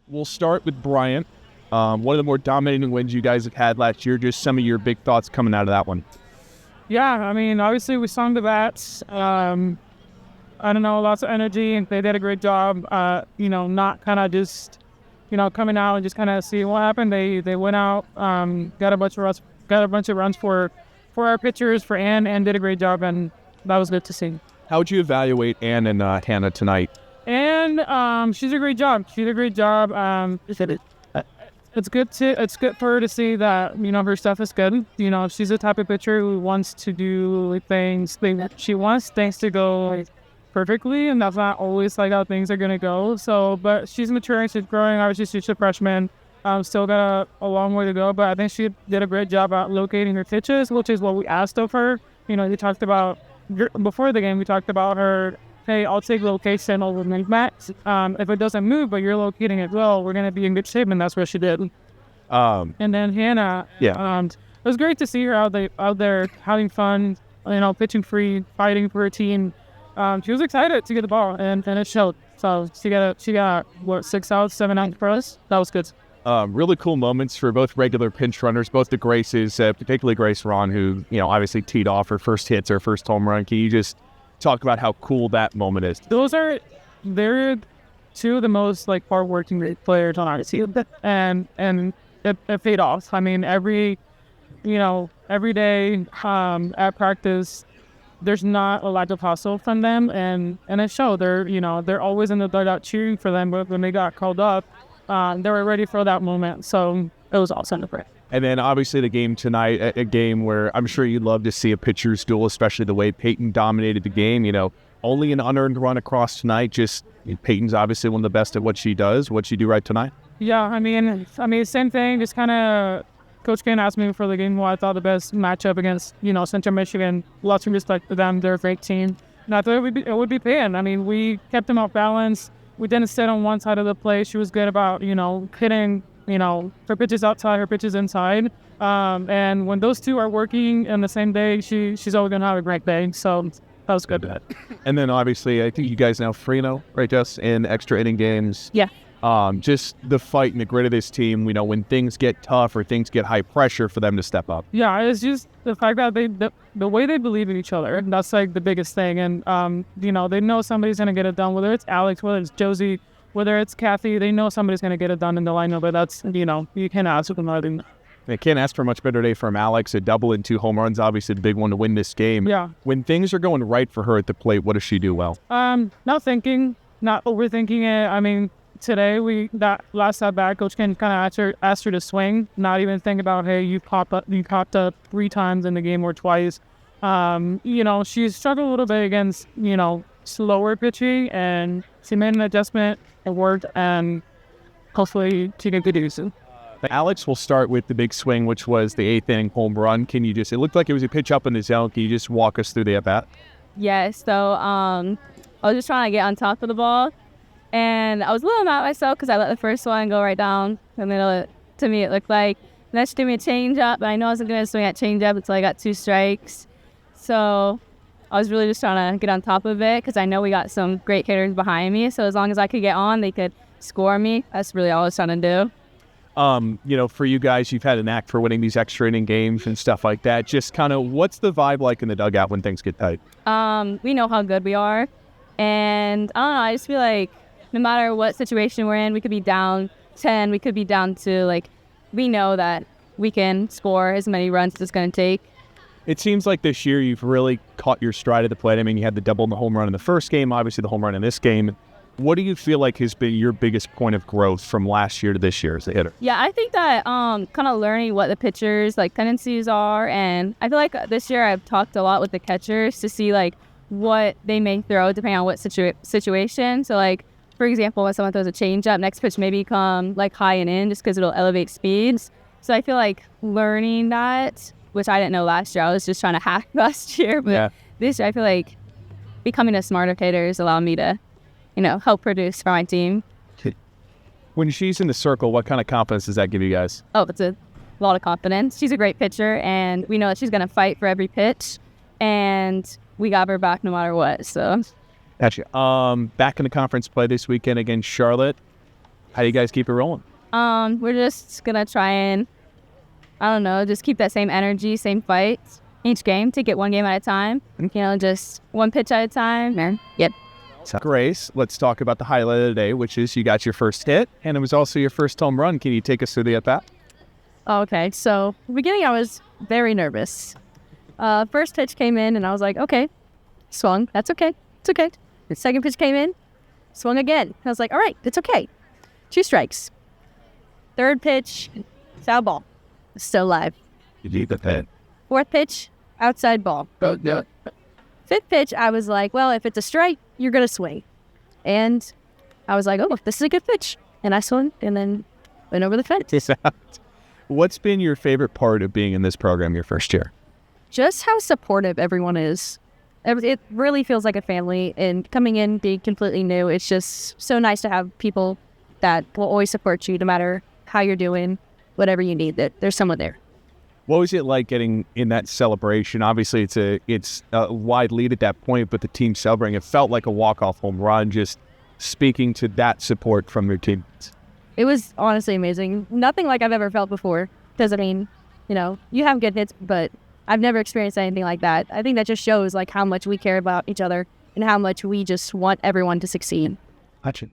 we'll start with Bryant. One of the more dominating wins you guys have had last year. Just some of your big thoughts coming out of that one. Yeah, I mean, obviously we sung the bats. I don't know, lots of energy, and they did a great job. Not kind of just, coming out and just kind of see what happened. They went out, got a bunch of runs for our pitchers, for Ann did a great job, and that was good to see. How would you evaluate Ann and Hannah tonight? And she did a great job. It's good for her to see that her stuff is good. She's the type of pitcher who wants to do things. She wants things to go perfectly, and that's not always how things are gonna go. So, but she's maturing, she's growing. Obviously, she's a freshman. Still got a long way to go, but I think she did a great job at locating her pitches, which is what we asked of her. We talked about before the game. We talked about her. Hey, I'll take location over max. If it doesn't move, but you're locating it well, we're gonna be in good shape, and that's what she did. And then Hannah, it was great to see her out there having fun, pitching free, fighting for her team. She was excited to get the ball, and it showed. So she got what, 6 outs, 7 outs for us. That was good. Really cool moments for both regular pinch runners, both the Graces, particularly Grace Rawn, who obviously teed off her first hits, her first home run. Can you just talk about how cool that moment is? They're two of the most hardworking players on our team, and it paid off. I mean, every day at practice, there's not a lack of hustle from them, and it showed. They're always in the dugout cheering for them, but when they got called up, they were ready for that moment. So it was awesome to play. And then obviously the game tonight, a game where I'm sure you'd love to see a pitcher's duel, especially the way Peyton dominated the game. Only an unearned run across tonight. Peyton's obviously one of the best at what she does. What'd she do right tonight? Yeah, I mean, same thing. Just kind of, Coach Kane asked me before the game who I thought the best matchup against, Central Michigan. Lots of respect to them. They're a great team. And I thought it would be Peyton. I mean, we kept them off balance. We didn't sit on one side of the play. She was good about, hitting, her pitches outside, her pitches inside. And when those two are working on the same day, she's always going to have a great day. So that was good. And then obviously, I think you guys now 3-0, right, Jess, in extra inning games. Yeah. Just the fight and the grit of this team, when things get tough or things get high pressure for them to step up. Yeah, it's just the fact that the way they believe in each other, that's the biggest thing. And, they know somebody's going to get it done, whether it's Alex, whether it's Josie, whether it's Kathy, they know somebody's going to get it done in the lineup, but that's, you can't ask for more than that. They can't ask for a much better day from Alex. A double and 2 home runs, obviously the big one to win this game. Yeah. When things are going right for her at the plate, what does she do well? Not thinking, not overthinking it. I mean, today, that last at bat, Coach Ken kind of asked her to swing, not even think about, hey, you popped up 3 times in the game or twice. She struggled a little bit against, slower pitching, and she made an adjustment. It worked, and hopefully she can do soon. Alex, will start with the big swing, which was the 8th inning home run. It looked like it was a pitch up in the zone. Can you just walk us through the at-bat? Yeah, so I was just trying to get on top of the ball. And I was a little mad at myself because I let the first one go right down the middle. To me, it looked like. And that she gave me a change-up, but I know I wasn't going to swing at change-up until I got 2 strikes. So I was really just trying to get on top of it because I know we got some great hitters behind me. So as long as I could get on, they could score me. That's really all I was trying to do. For you guys, you've had a knack for winning these extra inning games and stuff like that. Just kind of, what's the vibe like in the dugout when things get tight? We know how good we are. And I don't know, I just feel like no matter what situation we're in, we could be down 10, we could be down 2. We know that we can score as many runs as it's going to take. It seems like this year you've really caught your stride at the plate. I mean, you had the double and the home run in the first game, obviously the home run in this game. What do you feel like has been your biggest point of growth from last year to this year as a hitter? Yeah, I think that kind of learning what the pitchers' tendencies are. And I feel like this year I've talked a lot with the catchers to see what they may throw depending on what situation. So for example, when someone throws a changeup, next pitch maybe come high and in just because it'll elevate speeds. So I feel like learning that, which I didn't know last year. I was just trying to hack last year. But this year I feel like becoming a smarter hitter has allowed me to, help produce for my team. When she's in the circle, what kind of confidence does that give you guys? Oh, it's a lot of confidence. She's a great pitcher, and we know that she's going to fight for every pitch. And we got her back no matter what. So, Gotcha. Back in the conference play this weekend against Charlotte. How do you guys keep it rolling? We're just gonna try and, I don't know, just keep that same energy, same fight each game. Take it one game at a time. You know, just one pitch at a time. And, yep. So, Grace, let's talk about the highlight of the day, which is you got your first hit, and it was also your first home run. Can you take us through the at-bat? Okay, so the beginning I was very nervous. First pitch came in and I was like, okay, swung, that's okay, it's okay. The second pitch came in, swung again. I was like, all right, it's okay. 2 strikes. Third pitch, foul ball, still alive. You need the hit. Fourth pitch, outside ball. Oh, yeah. Fifth pitch, I was like, well, if it's a strike, you're going to swing. And I was like, oh, this is a good pitch. And I swung and then went over the fence. What's been your favorite part of being in this program your first year? Just how supportive everyone is. It really feels like a family, and coming in, being completely new, it's just so nice to have people that will always support you no matter how you're doing, whatever you need, that there's someone there. What was it like getting in that celebration? Obviously, it's a wide lead at that point, but the team celebrating, it felt like a walk-off home run, just speaking to that support from your teammates. It was honestly amazing. Nothing like I've ever felt before. Because, I mean, you know, you have good hits, but I've never experienced anything like that. I think that just shows, like, how much we care about each other and how much we just want everyone to succeed. Gotcha.